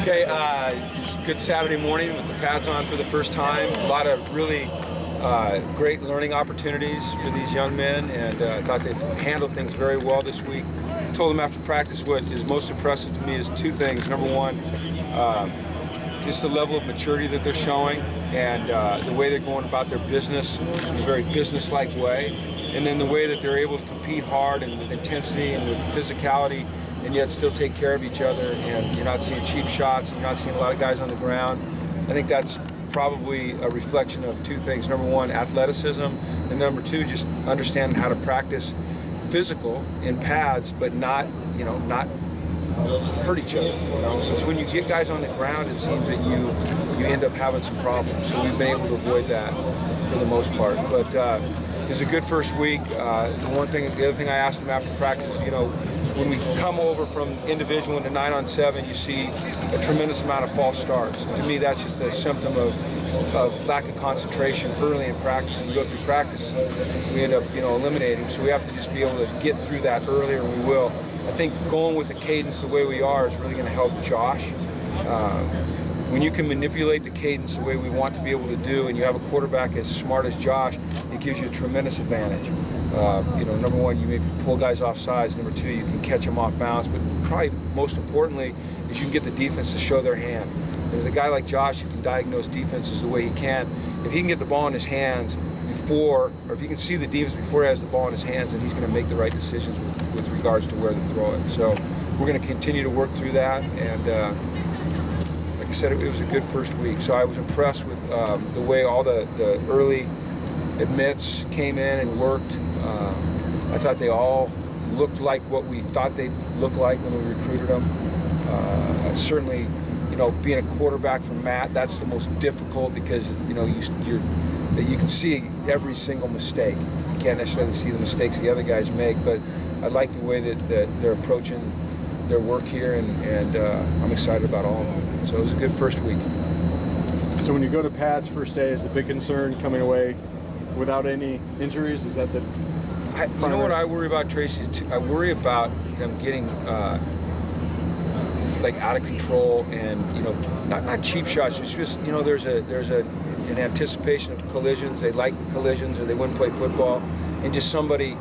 Okay, good Saturday morning with the pads on for the first time. A lot of really great learning opportunities for these young men, and I thought they've handled things very well this week. I told them after practice what is most impressive to me is two things. Number one, just the level of maturity that they're showing and the way they're going about their business in a very business-like way. And then the way that they're able to compete hard and with intensity and with physicality and yet still take care of each other, and you're not seeing cheap shots, and you're not seeing a lot of guys on the ground. I think that's probably a reflection of two things. Number one, athleticism, and number two, just understanding how to practice physical in pads, but not hurt each other. Because when you get guys on the ground, it seems that you end up having some problems. So we've been able to avoid that for the most part. But it was a good first week. The other thing I asked them after practice is, when we come over from individual into 9-on-7, you see a tremendous amount of false starts. To me, that's just a symptom of lack of concentration early in practice. And you go through practice, we end up, eliminating. So we have to just be able to get through that earlier, and we will. I think going with the cadence the way we are is really going to help Josh. When you can manipulate the cadence the way we want to be able to do, and you have a quarterback as smart as Josh, it gives you a tremendous advantage. Number one, you maybe pull guys off sides. Number two, you can catch them off bounds. But probably most importantly is you can get the defense to show their hand. There's a guy like Josh who can diagnose defenses the way he can. If he can get the ball in his hands before, or if he can see the defense before he has the ball in his hands, then he's going to make the right decisions with regards to where to throw it. So we're going to continue to work through that. And like I said, it was a good first week. So I was impressed with the way all the early admits came in and worked. I thought they all looked like what we thought they'd look like when we recruited them. Certainly, being a quarterback for Matt, that's the most difficult because you can see every single mistake. You can't necessarily see the mistakes the other guys make, but I like the way that they're approaching their work here, and I'm excited about all of them. So it was a good first week. So when you go to pads first day, is the big concern coming away without any injuries? Is that the you know what I worry about, Tracy? I worry about them getting out of control and not cheap shots. It's just there's an anticipation of collisions. They like collisions or they wouldn't play football, and just somebody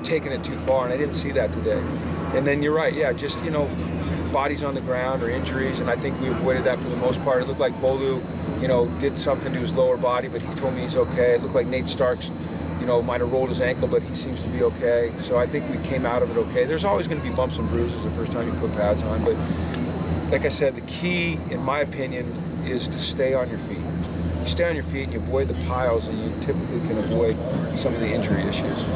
taking it too far. And I didn't see that today. And then you're right, yeah, just bodies on the ground or injuries, and I think we avoided that for the most part. It looked like Bolu did something to his lower body, but he told me he's okay. It looked like Nate Starks might have rolled his ankle, but he seems to be okay. So I think we came out of it okay. There's always going to be bumps and bruises the first time you put pads on, but like I said, the key, in my opinion, is to stay on your feet. You stay on your feet and you avoid the piles, and you typically can avoid some of the injury issues.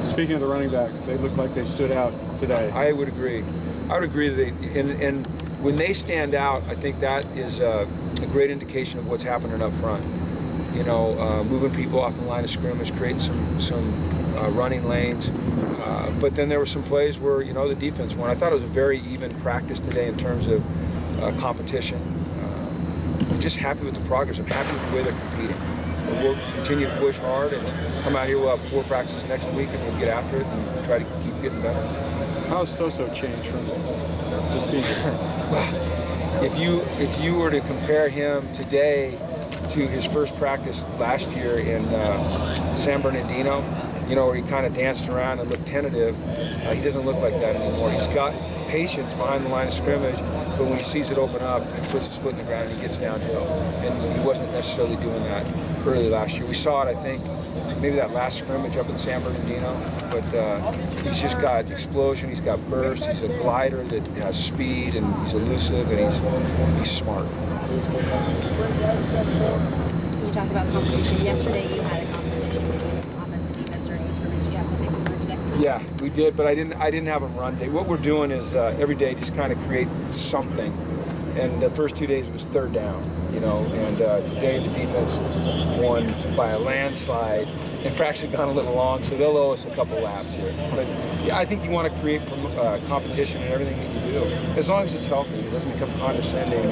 Speaking of the running backs, they look like they stood out today. I would agree. I would agree that and when they stand out, I think that is a great indication of what's happening up front. Moving people off the line of scrimmage, creating some running lanes. But then there were some plays where, the defense won. I thought it was a very even practice today in terms of competition. I'm just happy with the progress. I'm happy with the way they're competing. We'll continue to push hard and come out here. We'll have 4 practices next week, and we'll get after it and try to keep getting better. How has Soso changed from this season? Well, if you were to compare him today to his first practice last year in San Bernardino, where he kind of danced around and looked tentative, he doesn't look like that anymore. He's got patience behind the line of scrimmage, but when he sees it open up, he puts his foot in the ground and he gets downhill. And he wasn't necessarily doing that early last year. We saw it, I think, maybe that last scrimmage up in San Bernardino, but he's just got explosion, he's got burst, he's a glider that has speed, and he's elusive, and he's smart. You talk about competition. Yesterday you had a competition between offense and defense during the scrimmage. Did you have something similar today? Yeah, we did, but I didn't have a run day. What we're doing is every day just kind of create something. And the first 2 days it was third down, and today the defense won by a landslide, and practice had gone a little long, so they'll owe us a couple laps here. But yeah, I think you want to create competition in everything that you do, as long as it's healthy. It doesn't become condescending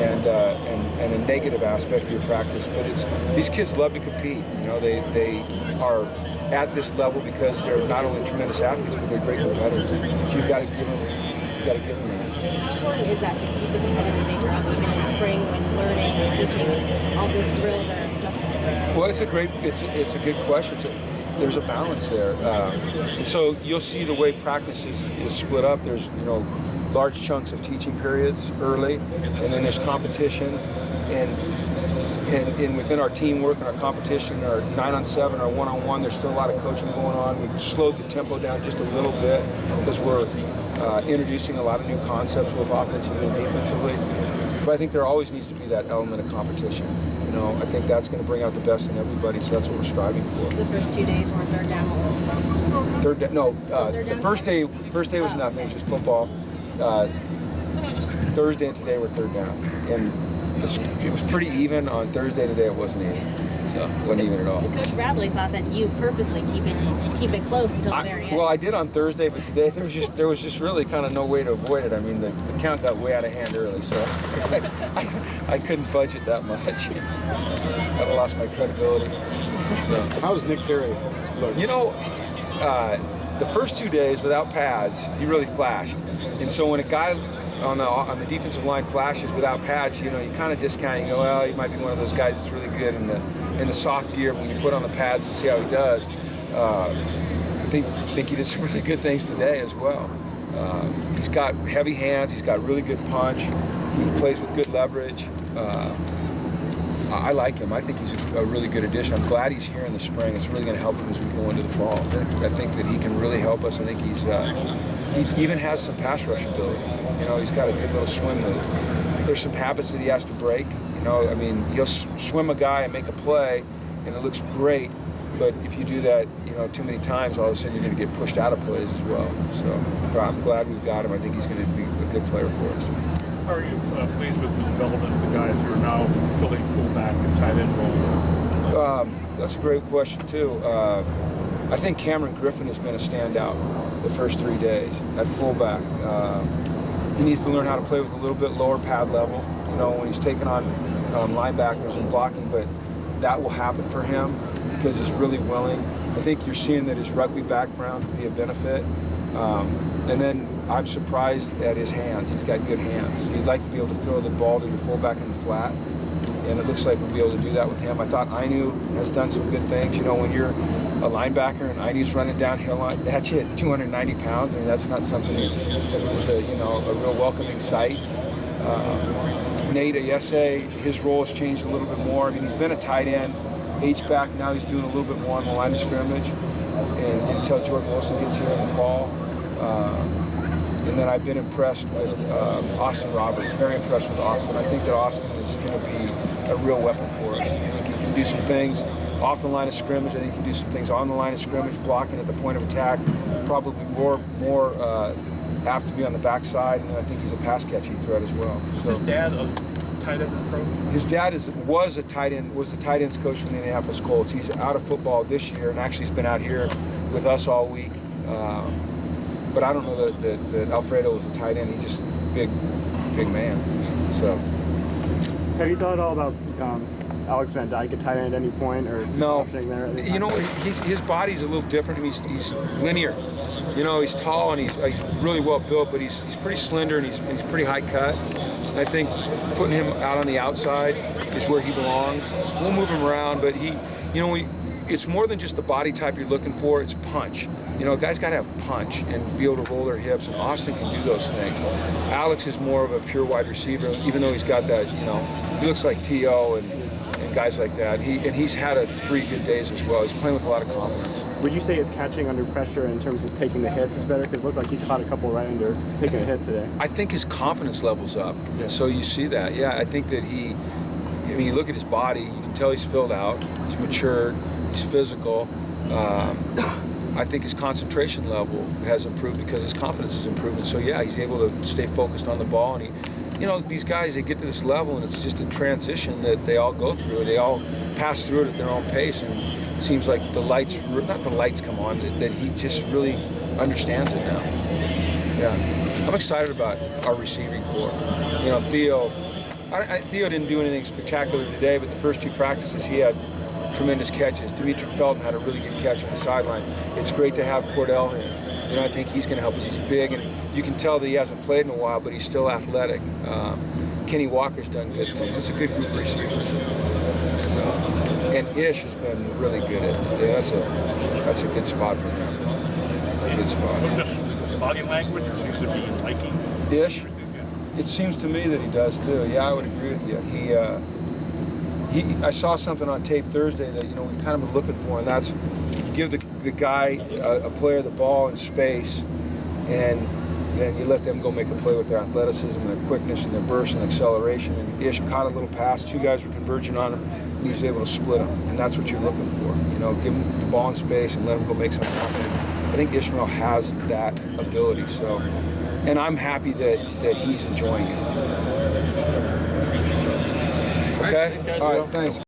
and a negative aspect of your practice. But these kids love to compete. They are at this level because they're not only tremendous athletes, but they're great competitors. So you've got to give them that. How important is that to keep the competitive nature up even in spring when learning and teaching and all those drills are just as important? Well, it's a good question. There's a balance there. And so you'll see the way practice is split up. There's, large chunks of teaching periods early, and then there's competition. And within our teamwork and our competition, our 9-on-7, our 1-on-1, there's still a lot of coaching going on. We've slowed the tempo down just a little bit because we're introducing a lot of new concepts, both offensively and defensively. But I think there always needs to be that element of competition. I think that's going to bring out the best in everybody, so that's what we're striving for. The first 2 days were third down was Third down? No, third down? the first day was nothing. It was just football. Thursday and today were third down, and it was pretty even on Thursday. Today it wasn't even, so it wasn't even at all. Coach Bradley thought that you purposely keep it close until the very end. Well, I did on Thursday, but today there was just really kind of no way to avoid it. I mean, the count got way out of hand early, so I couldn't budget that much. I'd have lost my credibility. So How's Nick Terry look? The first 2 days without pads, he really flashed. And so when a guy on the defensive line flashes without pads, you kind of discount. You go, well, he might be one of those guys that's really good in the soft gear. But when you put on the pads and see how he does, I think he did some really good things today as well. He's got heavy hands. He's got really good punch. He plays with good leverage. I like him. I think he's a really good addition. I'm glad he's here in the spring. It's really going to help him as we go into the fall. I think that he can really help us. I think he even has some pass rush ability. He's got a good little swim move. There's some habits that he has to break. He'll swim a guy and make a play, and it looks great. But if you do that, too many times, all of a sudden you're going to get pushed out of plays as well. So I'm glad we've got him. I think he's going to be a good player for us. How are you pleased with the development of the guys who are now filling fullback and tight end roles? That's a great question, too. I think Cameron Griffin has been a standout the first 3 days at fullback. He needs to learn how to play with a little bit lower pad level, when he's taking on linebackers and blocking, but that will happen for him because he's really willing. I think you're seeing that his rugby background will be a benefit. And then I'm surprised at his hands. He's got good hands. He'd like to be able to throw the ball to your fullback in the flat, and it looks like we'll be able to do that with him. I thought Ainu has done some good things. When you're a linebacker and Ainu's running downhill, that's it, 290 pounds. That's not something that is a real welcoming sight. Nate Ayese, his role has changed a little bit more. He's been a tight end, H-back. Now he's doing a little bit more on the line of scrimmage, and until Jordan Wilson gets here in the fall. And then I've been impressed with Austin Roberts, very impressed with Austin. I think that Austin is going to be a real weapon for us. I think he can do some things off the line of scrimmage. I think he can do some things on the line of scrimmage, blocking at the point of attack, probably more apt to be on the backside, and I think he's a pass-catching threat as well. So, His dad a tight end pro? His dad was the tight ends coach from the Indianapolis Colts. He's out of football this year, and actually he's been out here with us all week. But I don't know that Alfredo was a tight end. He's just a big man. So. Have you thought at all about Alex Van Dyke at tight end at any point, or no? There His body's a little different. He's linear. He's tall and he's really well built, but he's pretty slender and he's pretty high cut. And I think putting him out on the outside is where he belongs. We'll move him around, but it's more than just the body type you're looking for. It's punch. A guy's got to have punch and be able to roll their hips, and Austin can do those things. Alex is more of a pure wide receiver, even though he's got that, he looks like T.O. and guys like that. He's had 3 good days as well. He's playing with a lot of confidence. Would you say his catching under pressure in terms of taking the hits is better? Because it looked like he caught a couple right under taking a hit today. I think his confidence level's up, and so you see that. Yeah, I think that you look at his body, you can tell he's filled out, he's matured, he's physical. I think his concentration level has improved because his confidence has improved. And so, yeah, he's able to stay focused on the ball. And these guys, they get to this level, and it's just a transition that they all go through. They all pass through it at their own pace. And it seems like not the lights come on, that he just really understands it now. Yeah. I'm excited about our receiving corps. Theo didn't do anything spectacular today, but the first 2 practices he had tremendous catches. Dimitri Felton had a really good catch on the sideline. It's great to have Cordell in. I think he's going to help us. He's big, and you can tell that he hasn't played in a while, but he's still athletic. Kenny Walker's done good things. It's a good group of receivers. So, and Ish has been really good at it. Yeah, that's a good spot for him. A good spot. Just body language, or seems to be liking Ish? everything, yeah. It seems to me that he does too. Yeah, I would agree with you. I saw something on tape Thursday that we've kind of been looking for, and that's you give the guy, a player, the ball in space, and then you let them go make a play with their athleticism, their quickness, and their burst and acceleration. And Ish caught a little pass. Two guys were converging on him, and he was able to split them. And that's what you're looking for. Give him the ball in space and let him go make something happen. I think Ishmael has that ability. So, and I'm happy that he's enjoying it. Okay. Thanks, guys. All right. Thanks.